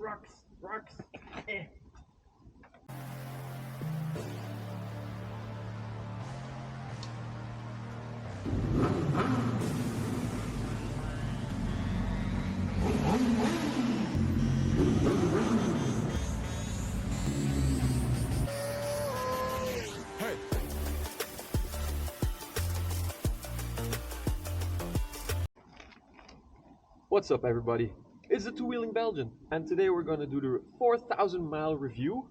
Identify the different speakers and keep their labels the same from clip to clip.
Speaker 1: Rocks. Eh. What's up, everybody? It's the Two Wheeling Belgian, and today we're gonna do the 4,000 mile review.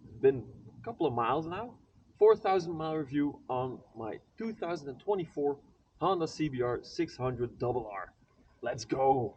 Speaker 1: It's been a couple of miles now. 4,000 mile review on my 2024 Honda CBR 600RR. Let's go!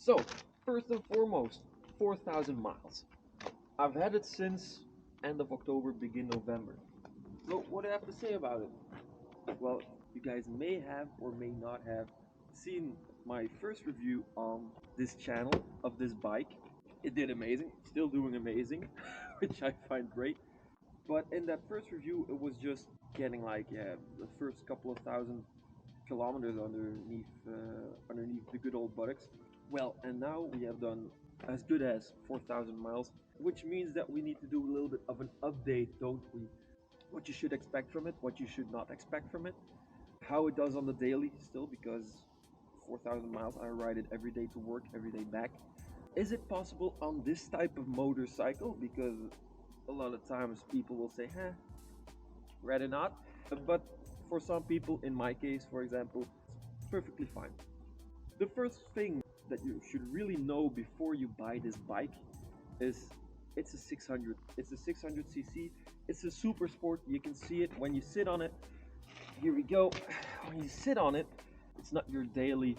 Speaker 1: So, first and foremost, 4,000 miles. I've had it since end of October, begin November. So, what do I have to say about it? Well, you guys may have or may not have seen my first review on this channel of this bike. It did amazing, still doing amazing, which I find great. But in that first review, it was just getting like the first couple of thousand kilometers underneath the good old buttocks. Well, and now we have done as good as 4,000 miles, which means that we need to do a little bit of an update, don't we? What you should expect from it, what you should not expect from it, how it does on the daily still, because 4,000 miles, I ride it every day to work, every day back. Is it possible on this type of motorcycle? Because a lot of times people will say, rather not. But for some people, in my case, for example, it's perfectly fine. The first thing that you should really know before you buy this bike is it's a 600. It's a 600cc. It's a super sport. You can see it when you sit on it. Here we go. When you sit on it, it's not your daily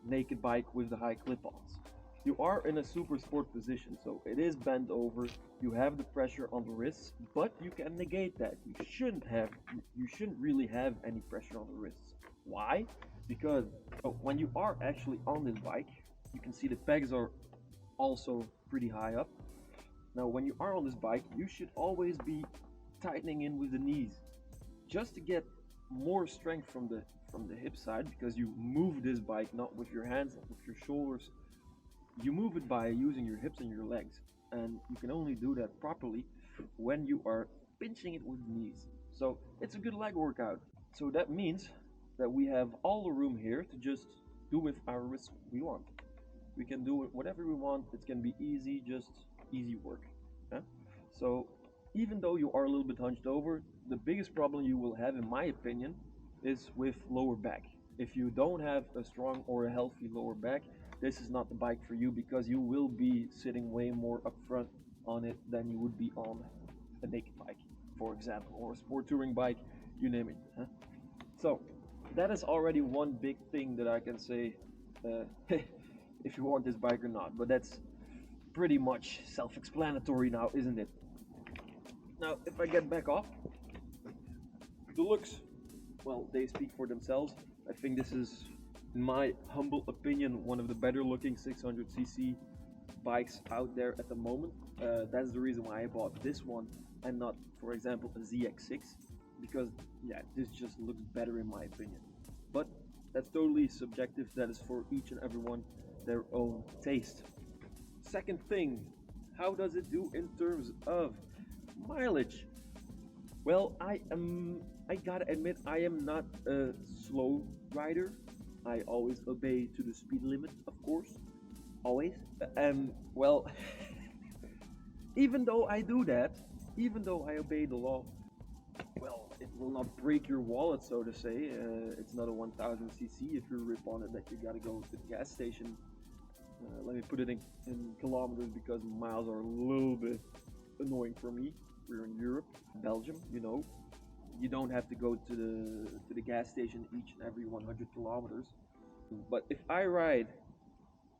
Speaker 1: naked bike with the high clip-ons. You are in a super sport position, so it is bent over. You have the pressure on the wrists, but you can negate that. You shouldn't really have any pressure on the wrists. Why? Because when you are actually on this bike, you can see the pegs are also pretty high up. Now, when you are on this bike, you should always be tightening in with the knees, just to get more strength from the hip side, because you move this bike not with your hands, not with your shoulders. You move it by using your hips and your legs, and you can only do that properly when you are pinching it with the knees. So it's a good leg workout. So that means that we have all the room here to just do with our wrists we want. We can do it whatever we want. It's gonna be easy, just easy work. Yeah? So even though you are a little bit hunched over, the biggest problem you will have, in my opinion, is with lower back. If you don't have a strong or a healthy lower back, this is not the bike for you, because you will be sitting way more up front on it than you would be on a naked bike, for example, or a sport touring bike, you name it. Huh? So that is already one big thing that I can say if you want this bike or not, but that's pretty much self-explanatory now, isn't it? Now, if I get back off, the looks, well, they speak for themselves. I think this is, in my humble opinion, one of the better looking 600cc bikes out there at the moment. That's the reason why I bought this one and not, for example, a ZX6, because this just looks better in my opinion. But that's totally subjective. That is for each and everyone their own taste. Second thing, how does it do in terms of mileage? Well, I gotta admit, I am not a slow rider. I always obey to the speed limit, of course, always. Well, even though I do that, even though I obey the law, well, it will not break your wallet, so to say. It's not a 1000cc if you rip on it that you gotta go to the gas station. Let me put it in kilometers because miles are a little bit annoying for me. We're in Europe, Belgium, you know. You don't have to go to the gas station each and every 100 kilometers. But if I ride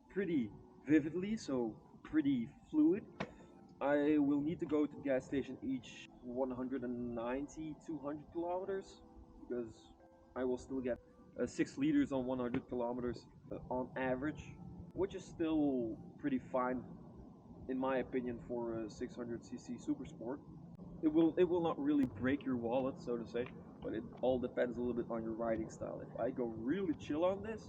Speaker 1: pretty vividly, so pretty fluid, I will need to go to the gas station each 190, 200 kilometers because I will still get 6 liters on 100 kilometers on average, which is still pretty fine in my opinion for a 600cc super sport. It will not really break your wallet, so to say, but it all depends a little bit on your riding style. If I go really chill on this,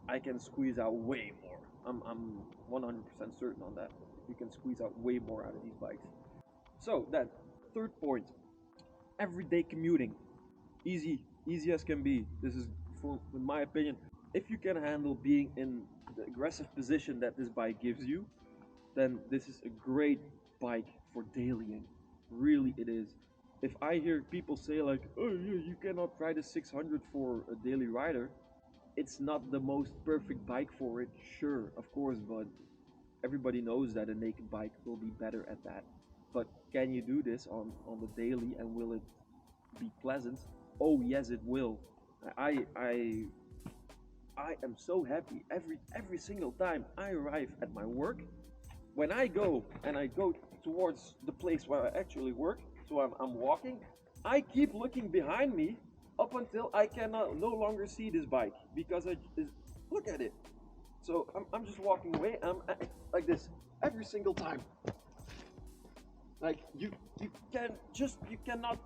Speaker 1: I can squeeze out way more. I'm 100% certain on that. You can squeeze out way more out of these bikes. So then, third point, everyday commuting, easy as can be. This is, in my opinion, if you can handle being in the aggressive position that this bike gives you, then this is a great bike for dailying. Really, it is. If I hear people say like, "Oh yeah, you cannot ride a 600 for a daily rider," it's not the most perfect bike for it. Sure, of course, but everybody knows that a naked bike will be better at that. But can you do this on the daily, and will it be pleasant? Oh yes, it will. I I I am so happy every single time I arrive at my work. When I go and I go towards the place where I actually work, so I'm walking, I keep looking behind me up until I cannot no longer see this bike because look at it. So I'm just walking away. Like this every single time. Like you cannot,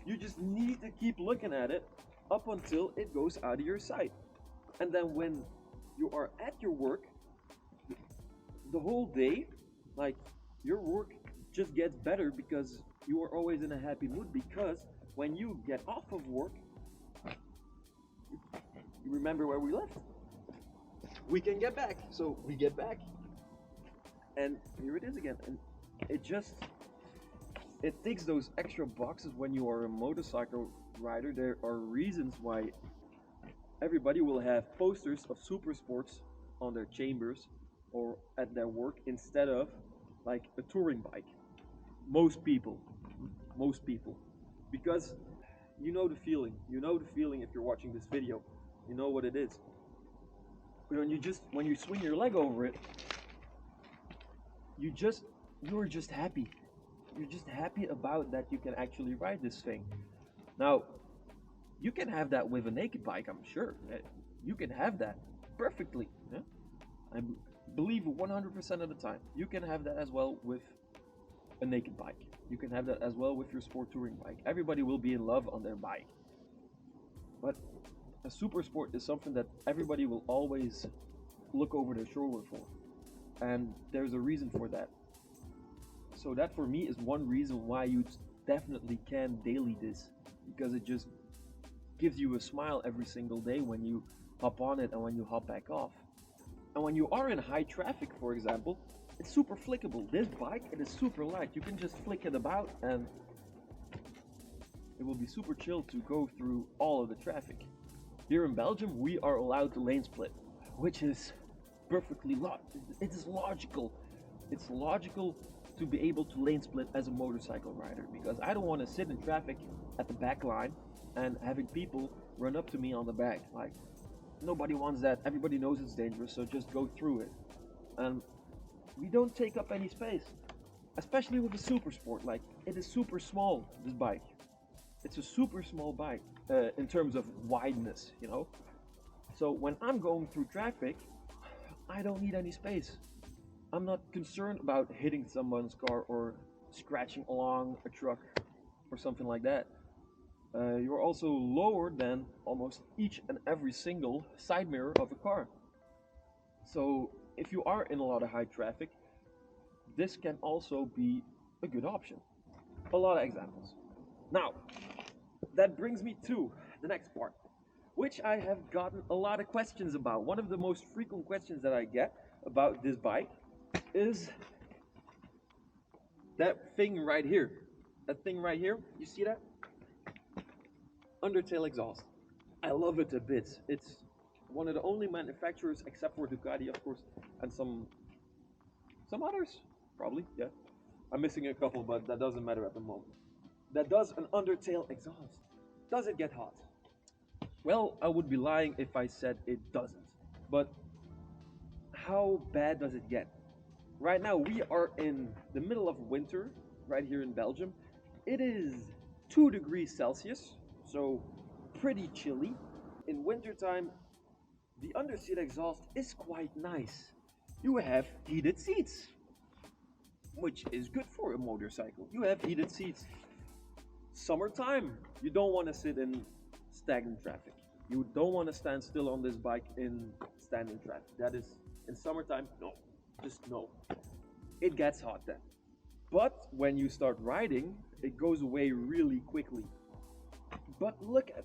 Speaker 1: you just need to keep looking at it up until it goes out of your sight. And then when you are at your work, the whole day, like your work just gets better because you are always in a happy mood. Because when you get off of work, you remember where we left. We can get back, so we get back, and here it is again. And it just it ticks those extra boxes when you are a motorcycle rider. There are reasons why everybody will have posters of super sports on their chambers or at their work instead of like a touring bike. Most people, most people, because you know the feeling. You know the feeling if you're watching this video. You know what it is. When you swing your leg over it, you're just happy. You're just happy about that you can actually ride this thing. Now, you can have that with a naked bike, I'm sure. You can have that perfectly. Yeah? I believe 100% of the time. You can have that as well with a naked bike. You can have that as well with your sport touring bike. Everybody will be in love on their bike. But a super sport is something that everybody will always look over their shoulder for. And there's a reason for that. So that for me is one reason why you definitely can daily this, because it just gives you a smile every single day when you hop on it and when you hop back off. And when you are in high traffic, for example, it's super flickable. This bike, it is super light. You can just flick it about and it will be super chill to go through all of the traffic. Here in Belgium, we are allowed to lane split, which is perfectly it is logical. It's logical to be able to lane split as a motorcycle rider, because I don't want to sit in traffic at the back line and having people run up to me on the back. Like, nobody wants that. Everybody knows it's dangerous, so just go through it. And we don't take up any space, especially with a super sport. Like, it is super small, this bike. It's a super small bike in terms of wideness, you know. So when I'm going through traffic, I don't need any space. I'm not concerned about hitting someone's car or scratching along a truck or something like that. You're also lower than almost each and every single side mirror of a car. So if you are in a lot of high traffic, this can also be a good option. A lot of examples. Now, that brings me to the next part, which I have gotten a lot of questions about. One of the most frequent questions that I get about this bike is that thing right here. That thing right here, you see that? Undertail Exhaust. I love it a bit. It's one of the only manufacturers, except for Ducati, of course, and some others, probably. Yeah, I'm missing a couple, but that doesn't matter at the moment. That does an Undertail Exhaust. Does it get hot? Well, I would be lying if I said it doesn't. But how bad does it get? Right now, we are in the middle of winter, right here in Belgium. It is 2 degrees Celsius, so pretty chilly. In wintertime, the underseat exhaust is quite nice. You have heated seats, which is good for a motorcycle. You have heated seats. Summertime, you don't want to sit in stagnant traffic. You don't want to stand still on this bike in standing traffic. That is, in summertime, no. Just no. It gets hot then. But when you start riding, it goes away really quickly. But look at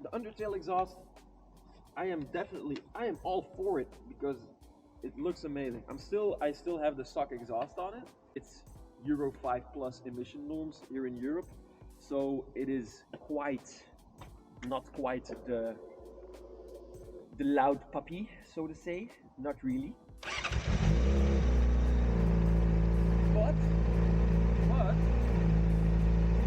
Speaker 1: the Undertail exhaust. I am all for it because it looks amazing. I still have the stock exhaust on it. It's Euro 5 plus emission norms here in Europe. So it is not quite the loud puppy, so to say. Not really. But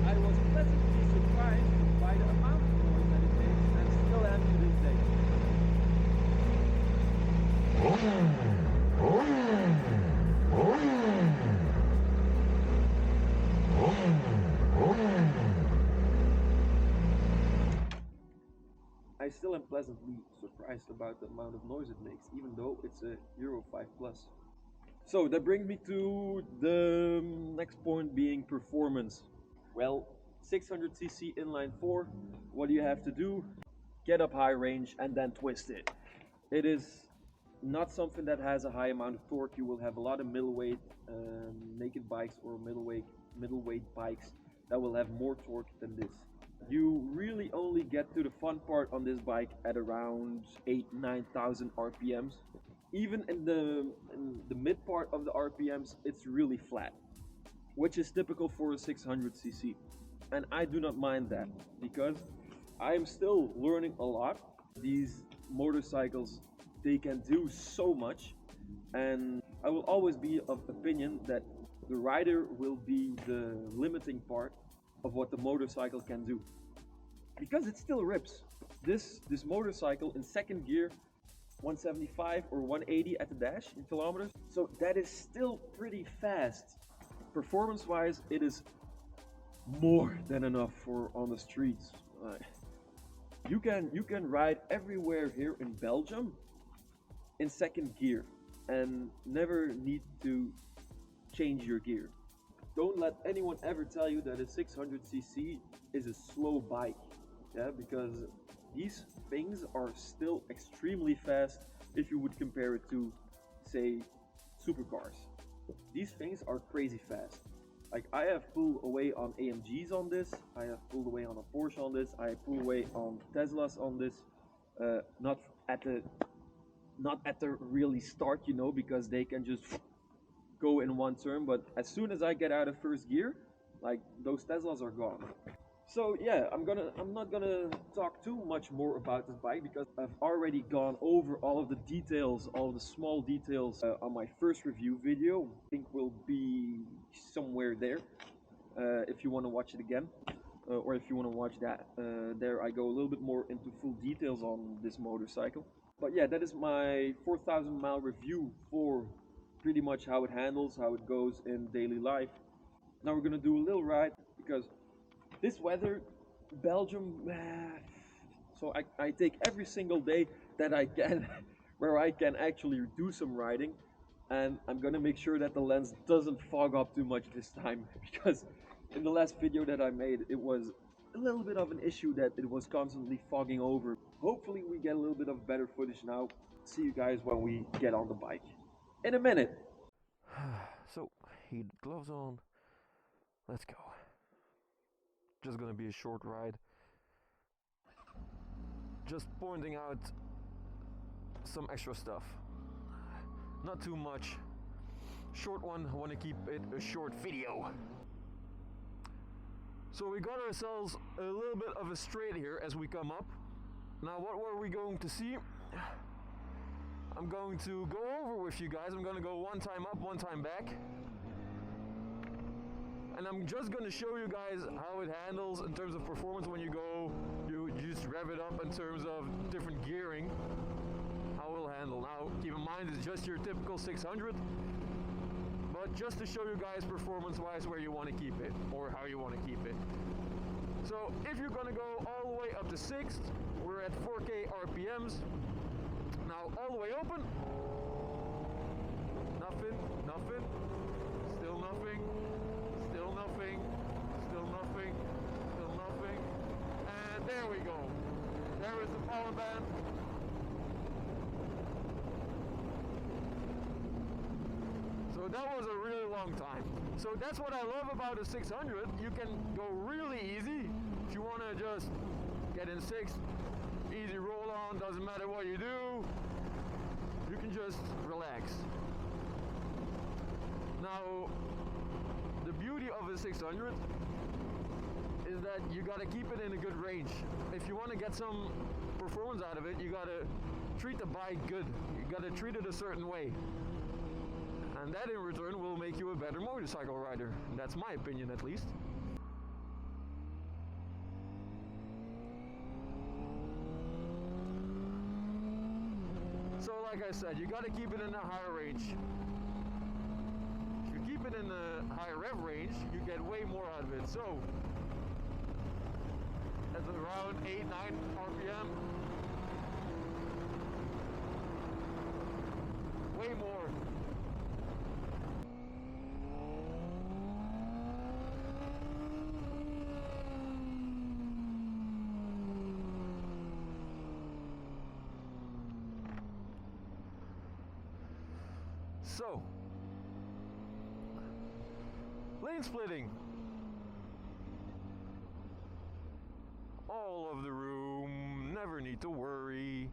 Speaker 1: I was pleasantly surprised by the amount of noise that it makes and still am to this day. I still am pleasantly surprised about the amount of noise it makes, even though it's a Euro 5 plus. So that brings me to the next point, being performance. Well, 600cc inline 4, what do you have to do? Get up high range and then twist it. It is not something that has a high amount of torque. You will have a lot of middleweight naked bikes or middleweight bikes that will have more torque than this. You really only get to the fun part on this bike at around 8,000-9,000 RPMs. Even in the mid part of the RPMs, it's really flat, which is typical for a 600cc. And I do not mind that because I am still learning a lot. These motorcycles, they can do so much, and I will always be of opinion that the rider will be the limiting part of what the motorcycle can do, because it still rips. This motorcycle in second gear, 175 or 180 at the dash in kilometers, so that is still pretty fast. Performance wise, it is more than enough for on the streets. You can ride everywhere here in Belgium in second gear and never need to change your gear. Don't let anyone ever tell you that a 600cc is a slow bike, yeah, because these things are still extremely fast if you would compare it to, say, supercars. These things are crazy fast. Like, I have pulled away on AMGs on this, I have pulled away on a Porsche on this, I have pulled away on Teslas on this. Not at the really start, because they can just go in one turn. But as soon as I get out of first gear, like, those Teslas are gone. So yeah, I'm not gonna talk too much more about this bike because I've already gone over all of the details, all of the small details on my first review video. I think will be somewhere there if you want to watch it again, or if you want to watch that. There I go a little bit more into full details on this motorcycle. But yeah, that is my 4,000 mile review for pretty much how it handles, how it goes in daily life. Now we're gonna do a little ride because this weather, Belgium, so I take every single day that I can where I can actually do some riding, and I'm gonna make sure that the lens doesn't fog up too much this time because in the last video that I made, it was a little bit of an issue that it was constantly fogging over. Hopefully we get a little bit of better footage now. See you guys when we get on the bike in a minute.
Speaker 2: So, heat gloves on. Let's go. Just gonna be a short ride. Just pointing out some extra stuff. Not too much. Short one, I want to keep it a short video. So we got ourselves a little bit of a straight here as we come up. Now what were we going to see? I'm going to go over with you guys. I'm going to go one time up, one time back. And I'm just going to show you guys how it handles in terms of performance when you go, you just rev it up in terms of different gearing. How it will handle. Now keep in mind it's just your typical 600. But just to show you guys performance wise where you want to keep it or how you want to keep it. So if you're going to go all the way up to 6th, we're at 4K RPMs. Now all the way open, nothing, nothing, still nothing, still nothing, still nothing, still nothing, and there we go. There is the power band. So that was a really long time. So that's what I love about a 600. You can go really easy. If you want to just get in 6th, easy roll on, doesn't matter what you do, you can just relax. Now, the beauty of a 600 is that you gotta keep it in a good range. If you want to get some performance out of it, you gotta treat the bike good. You gotta treat it a certain way. And that in return will make you a better motorcycle rider. That's my opinion at least. So like I said, you got to keep it in a higher range. If you keep it in a higher rev range, you get way more out of it. So at around 8-9 RPM, way more. So, lane splitting. All of the room, never need to worry.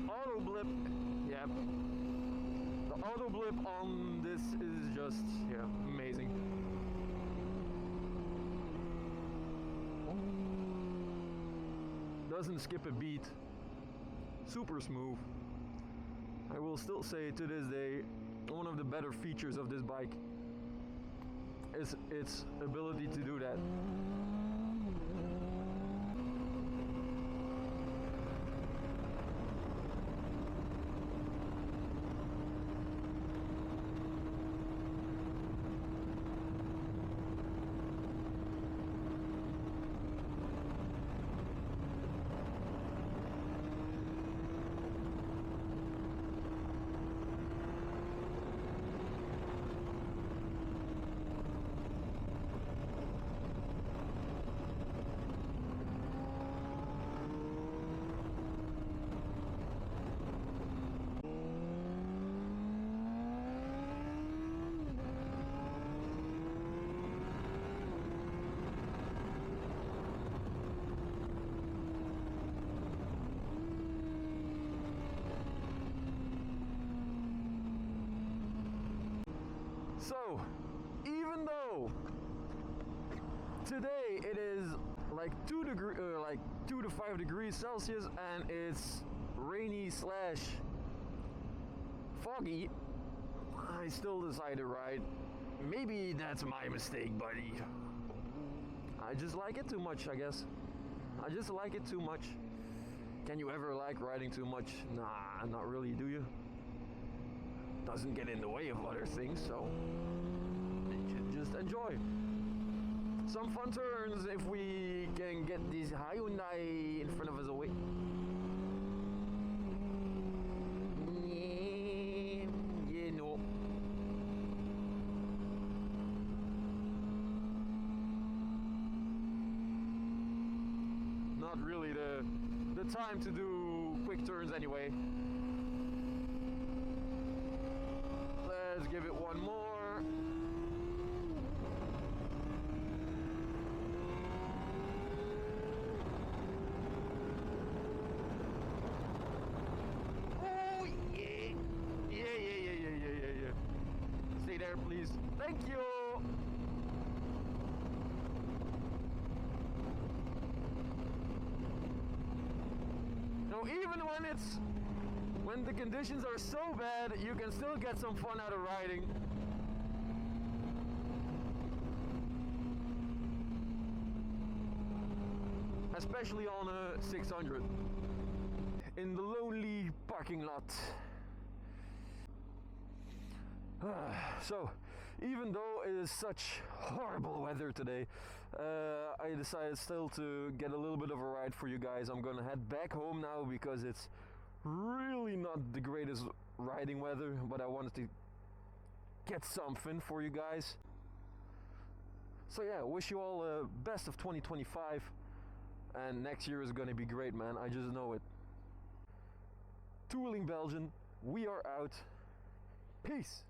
Speaker 2: Auto blip, yeah. The auto blip on this is just, yeah, amazing. Doesn't skip a beat. Super smooth. I will still say to this day, one of the better features of this bike is its ability to do that. So, even though today it is like 2 to 5 degrees Celsius and it's rainy slash foggy, I still decide to ride. Maybe that's my mistake, buddy. I just like it too much, I guess. I just like it too much. Can you ever like riding too much? Nah, not really, do you? Doesn't get in the way of other things, so just enjoy. Some fun turns if we can get this Hyundai in front of us away. Yeah, no. not really the time to do quick turns anyway. Let's give it one more. Oh yeah. Yeah. Stay there, please. Thank you. So even when the conditions are so bad, you can still get some fun out of riding. Especially on a 600 in the lonely parking lot. So, even though it is such horrible weather today, I decided still to get a little bit of a ride for you guys. I'm gonna head back home now because it's really not the greatest riding weather, but I wanted to get something for you guys. So yeah, wish you all the best of 2025, and next year is gonna be great, man. I just know it. Tooling Belgian, we are out. Peace.